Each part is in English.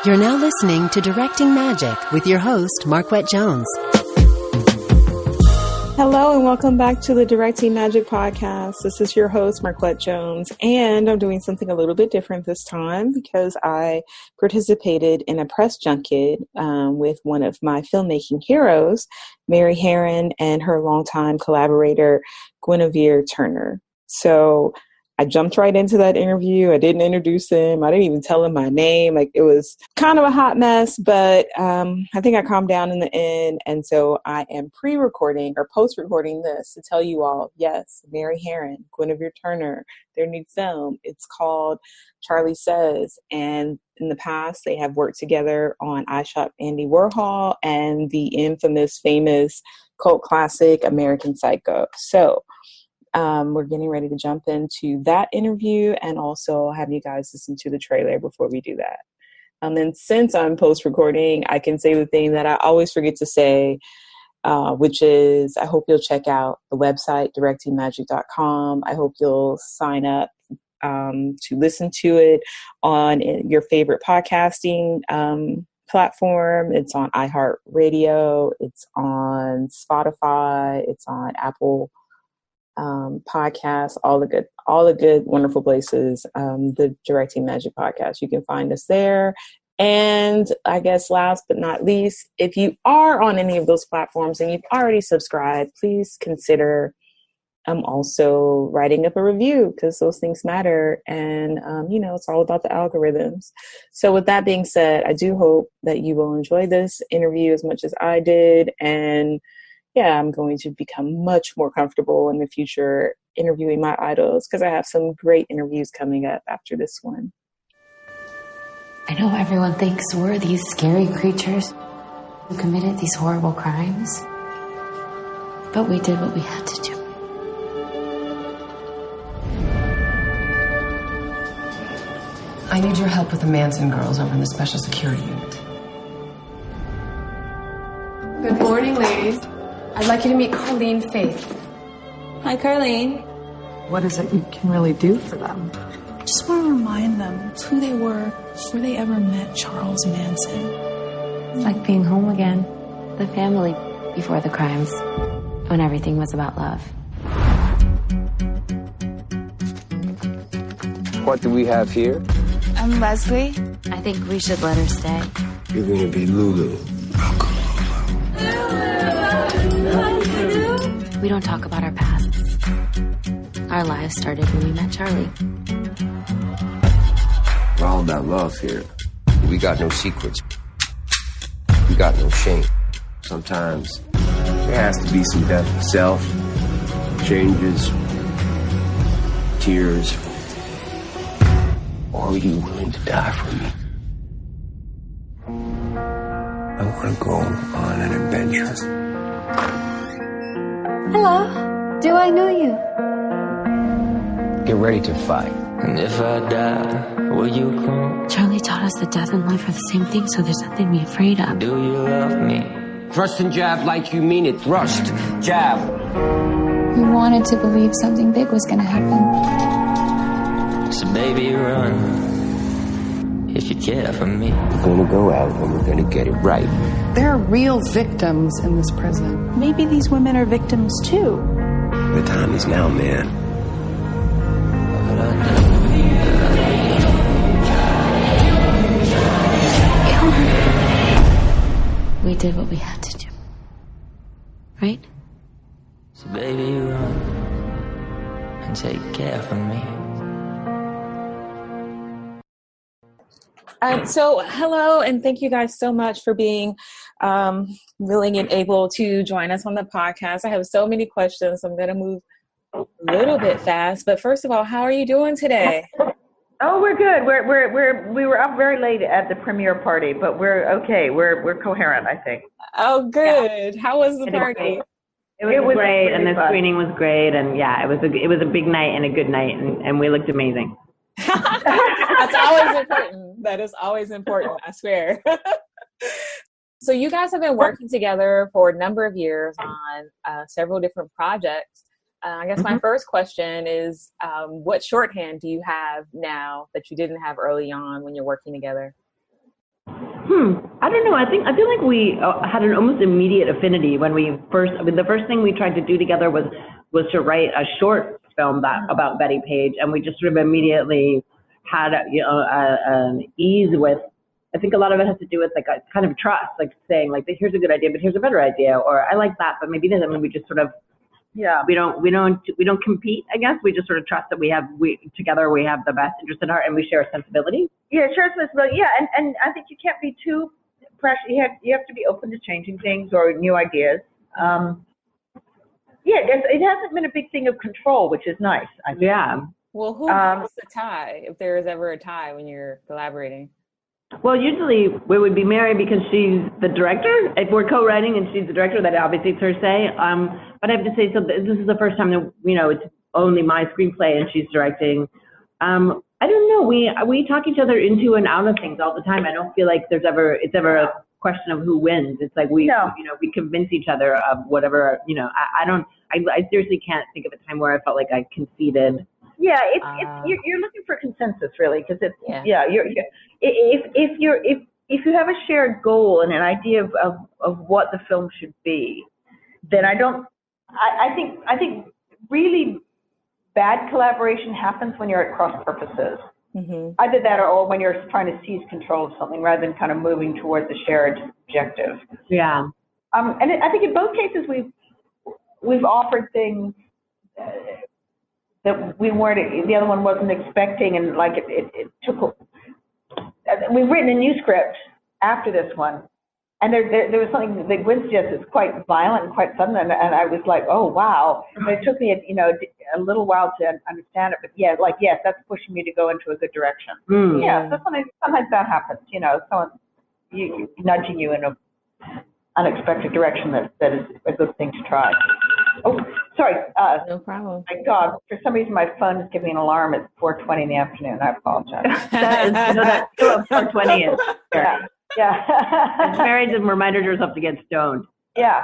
You're now listening to Directing Magic with your host, Marquette Jones. Hello and welcome back to the Directing Magic podcast. This is your host, Marquette Jones, and I'm doing something a little bit different this time because I participated in a press junket with one of my filmmaking heroes, Mary Harron, and her longtime collaborator, Guinevere Turner. So I jumped right into that interview. I didn't introduce him. I didn't even tell him my name. Like, it was kind of a hot mess, but I think I calmed down in the end. And so I am pre-recording or post-recording this to tell you all, yes, Mary Harron, Guinevere Turner, their new film. It's called Charlie Says. And in the past, they have worked together on I Shot Andy Warhol and the infamous, famous cult classic American Psycho. So we're getting ready to jump into that interview and also have you guys listen to the trailer before we do that. And since I'm post-recording, I can say the thing that I always forget to say, which is I hope you'll check out the website, directingmagic.com. I hope you'll sign up to listen to it on your favorite podcasting platform. It's on iHeartRadio. It's on Spotify. It's on Apple podcasts, all the good, wonderful places, the Directing Magic podcast. You can find us there. And I guess last but not least, if you are on any of those platforms and you've already subscribed, please consider also writing up a review because those things matter. And, it's all about the algorithms. So with that being said, I do hope that you will enjoy this interview as much as I did. And yeah, I'm going to become much more comfortable in the future interviewing my idols because I have some great interviews coming up after this one. I know everyone thinks we're these scary creatures who committed these horrible crimes, but we did what we had to do. I need your help with the Manson girls over in the Special Security Unit. Good morning, ladies. I'd like you to meet Carlene Faith. Hi, Carlene. What is it you can really do for them? I just want to remind them who they were before they ever met Charles Manson. It's like being home again. The family before the crimes, when everything was about love. What do we have here? I'm Leslie. I think we should let her stay. You're going to be Lulu. We don't talk about our pasts. Our lives started when we met Charlie. We're all about love here. We got no secrets. We got no shame. Sometimes there has to be some death of self, changes, tears. Or are you willing to die for me? I want to go on an adventure. Hello. Do I know you? Get ready to fight. And if I die, will you come? Charlie taught us that death and life are the same thing, so there's nothing to be afraid of. Do you love me? Thrust and jab like you mean it. Thrust, jab. We wanted to believe something big was going to happen. So baby, run. If you care for me. We're going to go out and we're going to get it right. There are real victims in this prison. Maybe these women are victims too. The time is now, man. We did what we had to do. Right? So baby, run. And take care for me. So hello, and thank you guys so much for being willing and able to join us on the podcast. I have so many questions, so I'm going to move a little bit fast. But first of all, how are you doing today? Oh, we're good. We were up very late at the premiere party, but we're okay. We're coherent, I think. Oh, good. Yeah. How was the party? It was great, and the screening was great, and yeah, it was a big night and a good night, and we looked amazing. That's always important. That is always important, I swear. So you guys have been working together for a number of years on several different projects. I guess my first question is, what shorthand do you have now that you didn't have early on when you're working together? I don't know. I feel like we had an almost immediate affinity when we first. I mean, the first thing we tried to do together was to write a short film about Betty Page, and we just sort of immediately had an ease with. I think a lot of it has to do with like a kind of trust, like saying like, here's a good idea, but here's a better idea, or I like that, but maybe this. I mean, we just sort of. Yeah, we don't compete. I guess we just sort of trust that together we have the best interest in heart and we share a sensibility. Yeah, share a sensibility. Yeah, and I think you can't be too precious. You have to be open to changing things or new ideas. It hasn't been a big thing of control, which is nice. I think. Yeah. Well, who breaks the tie if there is ever a tie when you're collaborating? Well, usually we would be Mary because she's the director. If we're co-writing and she's the director, that obviously it's her say. But I have to say, so this is the first time that it's only my screenplay and she's directing. I don't know. We talk each other into and out of things all the time. I don't feel like it's ever a question of who wins. It's like we convince each other of whatever. I seriously can't think of a time where I felt like I conceded. Yeah, you're looking for consensus really, because if you have a shared goal and an idea of what the film should be, then I think really bad collaboration happens when you're at cross purposes. Mm-hmm. Either that or when you're trying to seize control of something rather than kind of moving towards a shared objective. Yeah. I think in both cases we've offered things that the other one wasn't expecting, and like it took. We've written a new script after this one, and there was something that Gwen suggested is quite violent and quite sudden, and I was like, oh wow! But it took me a little while to understand it, but yes, that's pushing me to go into a good direction. Mm. Yeah, so sometimes that happens. Someone nudging you in a unexpected direction that is a good thing to try. Oh, sorry. No problem. My God, for some reason my phone is giving an alarm at 4:20 in the afternoon. I apologize. That's still 4:20 is. Yeah. It's married and reminded herself to get stoned. Yeah.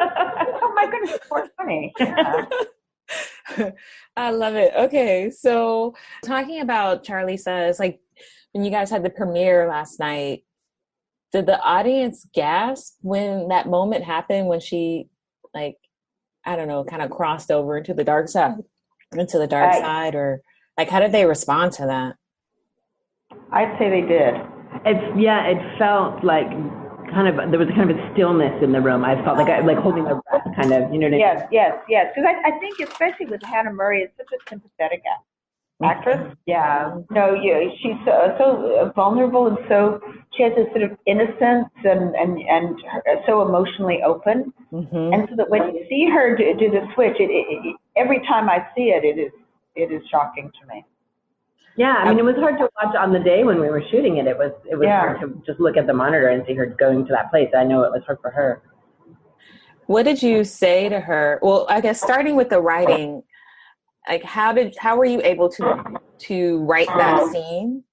Oh my goodness, it's 4:20. Yeah. I love it. Okay, so talking about Charlie Says, like when you guys had the premiere last night, did the audience gasp when that moment happened when she kind of crossed over into the dark side, or like, how did they respond to that? I'd say they did. It felt like there was kind of a stillness in the room. I felt like holding my breath, kind of, you know what I mean? Yes. Because I think especially with Hannah Murray, it's such a sympathetic actress. Yeah. No, she's so vulnerable, and so she has this sort of innocence and so emotionally open. Mm-hmm. And so that when you see her do the switch, every time I see it, it is shocking to me. Yeah, I mean, it was hard to watch on the day when we were shooting it. It was hard to just look at the monitor and see her going to that place. I know it was hard for her. What did you say to her? Well, I guess starting with the writing, like how were you able to write that scene?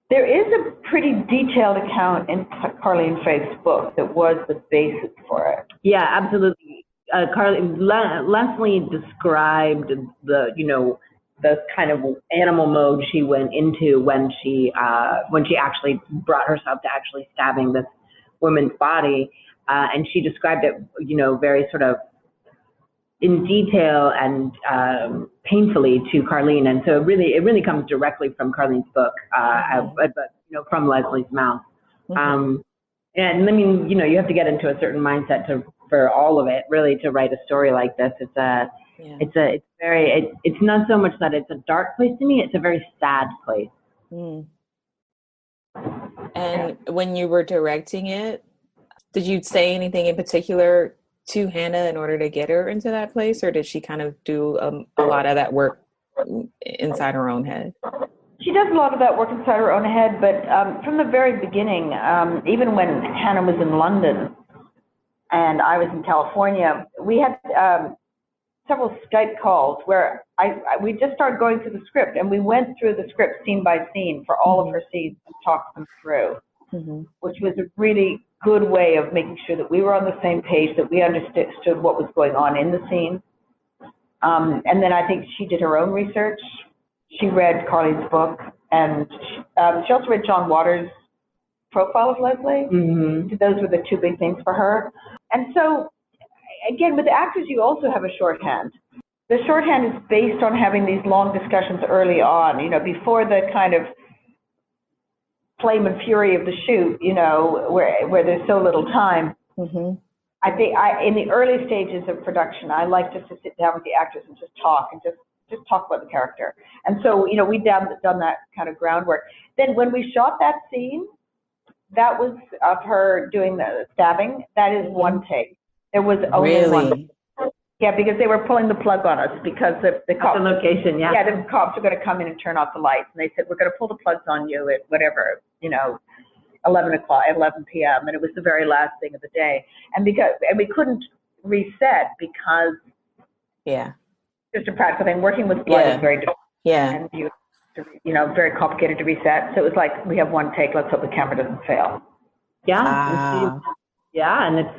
There is a pretty detailed account in Carleen Faith's book that was the basis for it. Yeah, absolutely. Leslie described the kind of animal mode she went into when she actually brought herself to actually stabbing this woman's body, and she described it, very sort of in detail and painfully to Carleen, and so it really comes directly from Carleen's book, but from Leslie's mouth. Mm-hmm. And I mean, you have to get into a certain mindset for all of it, really, to write a story like this. It's not so much that it's a dark place to me; it's a very sad place. Mm. And when you were directing it, did you say anything in particular to Hannah in order to get her into that place, or did she kind of do a lot of that work inside her own head? She does a lot of that work inside her own head, but from the very beginning, even when Hannah was in London and I was in California, we had several Skype calls where we just started going through the script, and we went through the script scene by scene for all of her scenes and talked them through, which was a really good way of making sure that we were on the same page, that we understood what was going on in the scene. And then I think she did her own research. She read Carleen's book, and she also read John Waters' profile of Leslie. Mm-hmm. Those were the two big things for her. And so, again, with the actors, you also have a shorthand. The shorthand is based on having these long discussions early on, you know, before the kind of flame and fury of the shoot, you know, where there's so little time. Mm-hmm. I think in the early stages of production, I like just to sit down with the actors and just talk and just talk about the character. And so, you know, we'd done that kind of groundwork. Then when we shot that scene, that was of her doing the stabbing. That is one take. There was only one. Yeah, because they were pulling the plug on us because the cops. The location, yeah. Yeah, the cops are going to come in and turn off the lights. And they said, we're going to pull the plugs on you at whatever, you know, 11 p.m. And it was the very last thing of the day. And we couldn't reset because just a practical thing. Working with blood is very difficult. Yeah. And you know, very complicated to reset. So it was like, we have one take, let's hope the camera doesn't fail. Yeah. Yeah, and it's,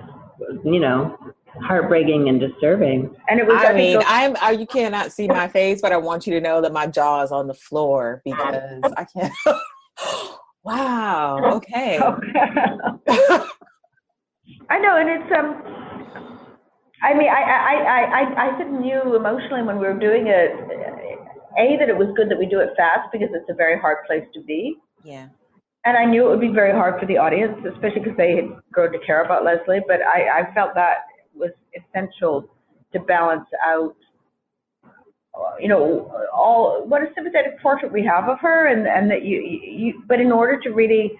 you know, heartbreaking and disturbing. And it was, you cannot see my face, but I want you to know that my jaw is on the floor because I can't. Wow. Okay. I know, and it's I mean, I knew emotionally when we were doing it, that it was good that we do it fast because it's a very hard place to be. Yeah. And I knew it would be very hard for the audience, especially because they had grown to care about Leslie. But I felt that was essential to balance out, you know, what a sympathetic portrait we have of her, and that you. But in order to really,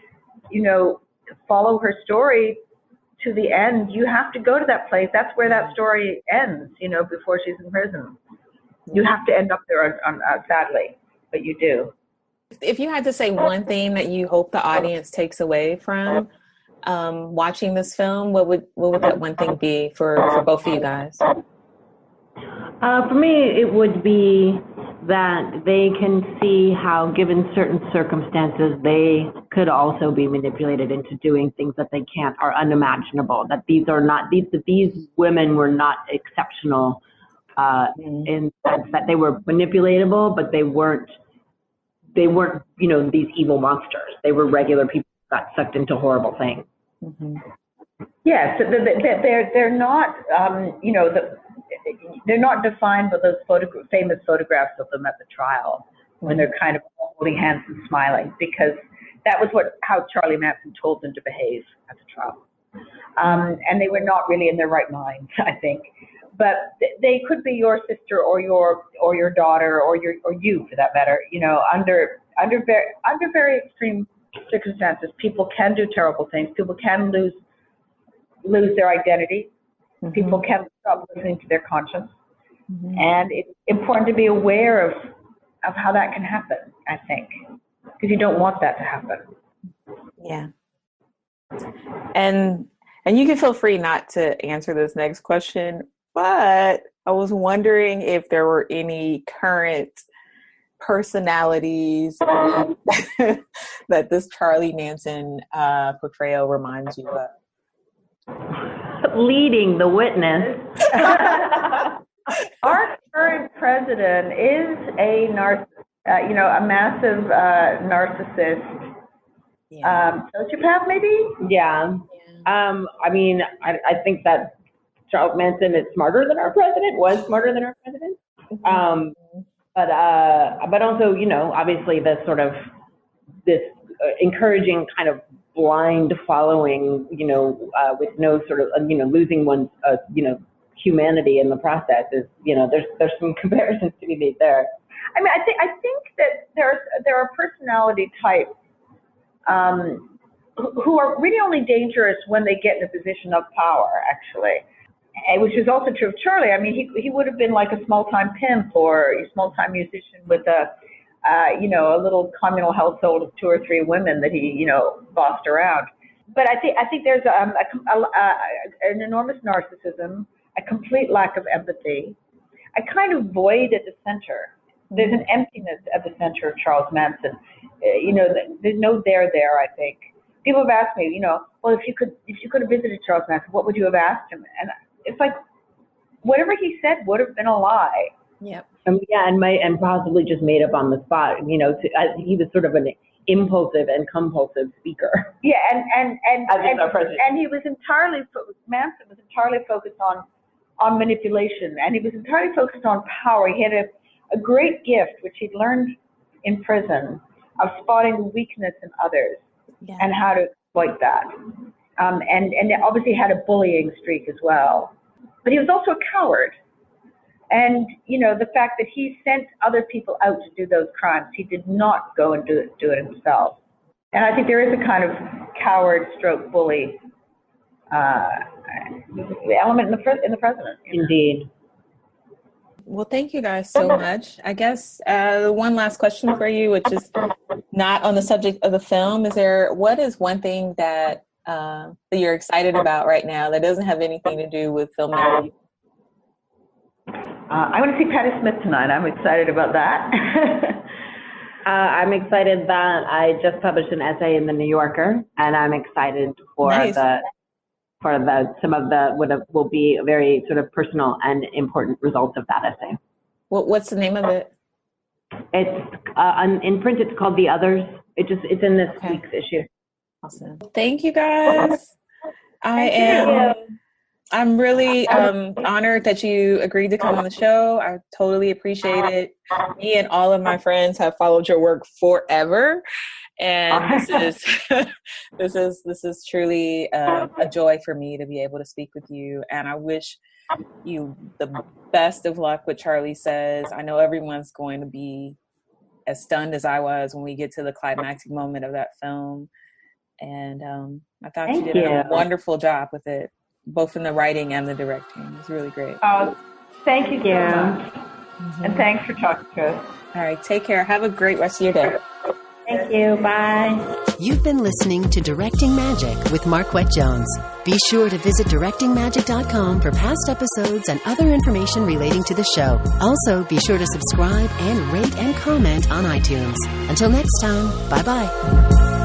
you know, follow her story to the end, you have to go to that place. That's where that story ends, you know, before she's in prison. You have to end up there, sadly, but you do. If you had to say one thing that you hope the audience takes away from watching this film, what would that one thing be for both of you guys? For me, it would be that they can see how, given certain circumstances, they could also be manipulated into doing things that they can't, are unimaginable. That these women were not exceptional in the sense that they were manipulatable, but they weren't, you know, these evil monsters. They were regular people who got sucked into horrible things. Mm-hmm. Yes, they're not, you know, they're not defined by those famous photographs of them at the trial when they're kind of holding hands and smiling, because that was how Charlie Manson told them to behave at the trial. And they were not really in their right minds, I think. But they could be your sister or your daughter or you, for that matter. You know, under very extreme circumstances, people can do terrible things. People can lose their identity. Mm-hmm. People can stop listening to their conscience. Mm-hmm. And it's important to be aware of how that can happen, I think, because you don't want that to happen. Yeah. And you can feel free not to answer this next question, but I was wondering if there were any current personalities that this Charlie Manson portrayal reminds you of. Leading the witness. Our current president is a narcissist, you know, a massive narcissist. Yeah. Sociopath, maybe? Yeah. I mean, I think that Charles Manson is smarter than our president, was smarter than our president. But also, you know, obviously this encouraging kind of blind following, you know, with no sort of, you know, losing one's, you know, humanity in the process is, you know, there's some comparisons to be made there. I mean, I think that there are personality types who are really only dangerous when they get in a position of power, actually, which is also true of Charlie. I mean, he would have been like a small-time pimp or a small-time musician with you know, a little communal household of 2 or 3 women that he, you know, bossed around. But I think there's an enormous narcissism, a complete lack of empathy, a kind of void at the center. There's an emptiness at the center of Charles Manson. You know, there's no there, I think. People have asked me, you know, well, if you could have visited Charles Manson, what would you have asked him? And it's like, whatever he said would have been a lie. Yep. And possibly just made up on the spot. You know, he was sort of an impulsive and compulsive speaker. Yeah, and he was Manson was entirely focused on manipulation, and he was entirely focused on power. He had a great gift, which he'd learned in prison, of spotting the weakness in others and how to exploit that. And obviously had a bullying streak as well. But he was also a coward. And, you know, the fact that he sent other people out to do those crimes, he did not go and do it himself. And I think there is a kind of coward stroke bully element in the president. Indeed. Well, thank you guys so much. I guess one last question for you, which is not on the subject of the film. What is one thing that you're excited about right now that doesn't have anything to do with filmmaking? I want to see Patti Smith tonight. I'm excited about that. I'm excited that I just published an essay in the New Yorker, and I'm excited for some of the will be very sort of personal and important results of that essay. What's the name of it? It's in print. It's called The Others. It's in this week's issue. Awesome. Thank you guys. I'm really honored that you agreed to come on the show. I totally appreciate it. Me and all of my friends have followed your work forever. And this is truly a joy for me to be able to speak with you. And I wish you the best of luck with Charlie Says. I know everyone's going to be as stunned as I was when we get to the climactic moment of that film. And I thought you did a wonderful job with it, both in the writing and the directing. It was really great. Oh, thank you so much. Mm-hmm. And thanks for talking to us. All right, take care. Have a great rest of your day. Thank you. Bye. You've been listening to Directing Magic with Marquette Jones. Be sure to visit directingmagic.com for past episodes and other information relating to the show. Also, be sure to subscribe and rate and comment on iTunes. Until next time, bye-bye.